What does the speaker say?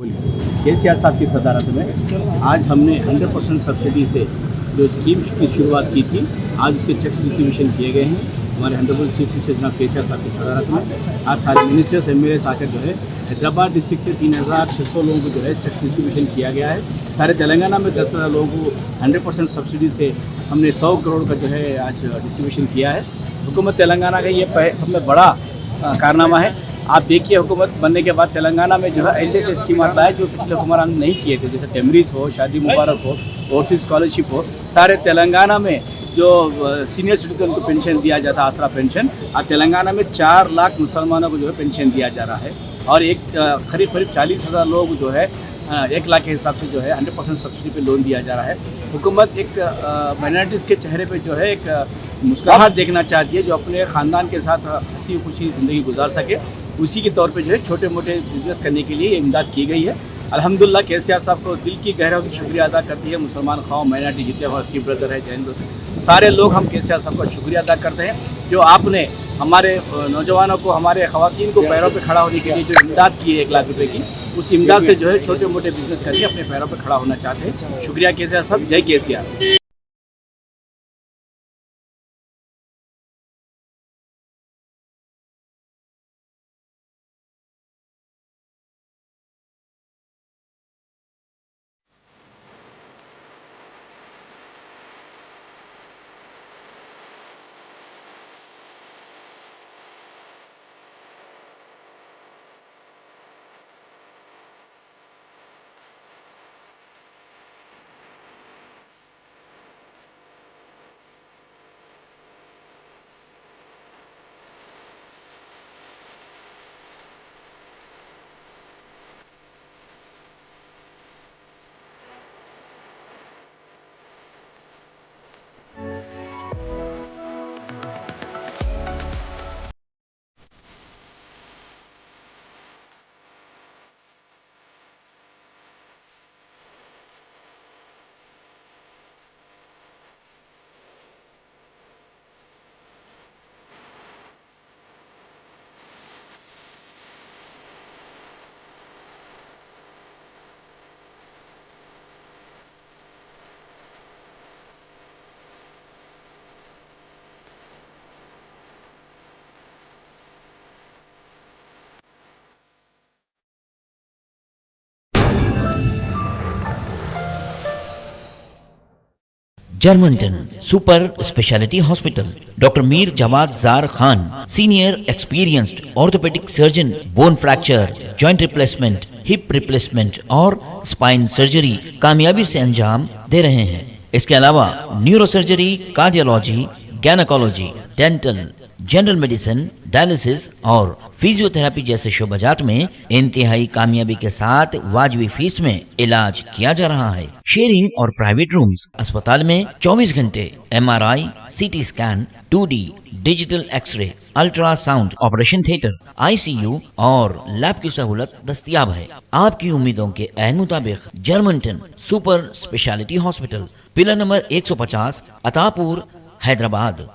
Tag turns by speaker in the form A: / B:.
A: केसीआर साहब की सदारत में आज हमने 100% सब्सिडी से जो स्कीम की शुरुआत की थी, आज उसके चेक्स डिस्ट्रीब्यूशन किए गए हैं। हमारे 100% चीफ मिनिस्टर जनाब केसीआर साहब की सदारत में आज सारे मिनिस्टर्स MLAs आकर जो है हैदराबाद डिस्ट्रिक्ट से 3600 लोगों को जो है चेक्स डिस्ट्रीब्यूशन किया गया है। सारे तेलंगाना में 10,000 लोगों को 100% सब्सिडी से हमने 100 करोड़ का जो है आज डिस्ट्रीब्यूशन किया है। हुकूमत तेलंगाना का ये सबसे बड़ा कारनामा है। आप देखिए, हुकूमत बनने के बाद तेलंगाना में जो है ऐसे ऐसे स्कीम आता है जो पिछले हुक्मरान नहीं किए थे, जैसे टेमरीज हो, शादी मुबारक हो, ओवरसीज स्कॉलरशिप हो। सारे तेलंगाना में जो सीनियर सिटीजन को पेंशन दिया जाता है, आसरा पेंशन, आज तेलंगाना में 4 लाख मुसलमानों को जो है पेंशन दिया जा रहा है और करीब 40,000 लोग जो है 1 लाख के हिसाब से जो है 100% सब्सिडी पे लोन दिया जा रहा है। हुकूमत एक माइनॉरिटीज़ के चेहरे पे जो है एक मुस्कुराहट देखना चाहती है, जो अपने ख़ानदान के साथ हंसी खुशी ज़िंदगी गुजार सके। उसी के तौर पे जो है छोटे मोटे बिजनेस करने के लिए इमदाद की गई है। अल्हम्दुलिल्लाह केसीआर साहब को दिल की गहराई से शुक्रिया अदा करती है। मुसलमान खाओ, माइनॉरिटी जितने हमारे सिख ब्रदर है, जैन ब्रदर, सारे लोग हम केसीआर साहब का शुक्रिया अदा करते हैं जो आपने हमारे नौजवानों को, हमारे ख़वातीन को पैरों पे खड़ा होने के लिए जो इमदाद की है 1 लाख रुपये की, उस इमदाद से जो है छोटे मोटे बिजनेस करके अपने पैरों पे खड़ा होना चाहते हैं। शुक्रिया केसीआर साहब, जय केसीआर।
B: जर्मनटन super speciality hospital, doctor Mir Jawad Jar Khan, senior experienced orthopaedic surgeon, bone fracture, joint replacement, hip replacement और स्पाइन सर्जरी कामयाबी से अंजाम दे रहे हैं। इसके अलावा neuro surgery, cardiology, gynaecology, dental, general medicine, dialysis और फिजियोथेरेपी जैसे शोबाजात में इंतहाई कामयाबी के साथ वाजबी फीस में इलाज किया जा रहा है। शेयरिंग और प्राइवेट रूम्स, अस्पताल में 24 घंटे MRI, CT scan, 2D digital x-ray, ultrasound, operation theatre, ICU और लैब की सहूलत दस्तयाब है। आपकी उम्मीदों के ऐन मुताबिक Germanten super speciality hospital, pillar number 150, Attapur, Hyderabad.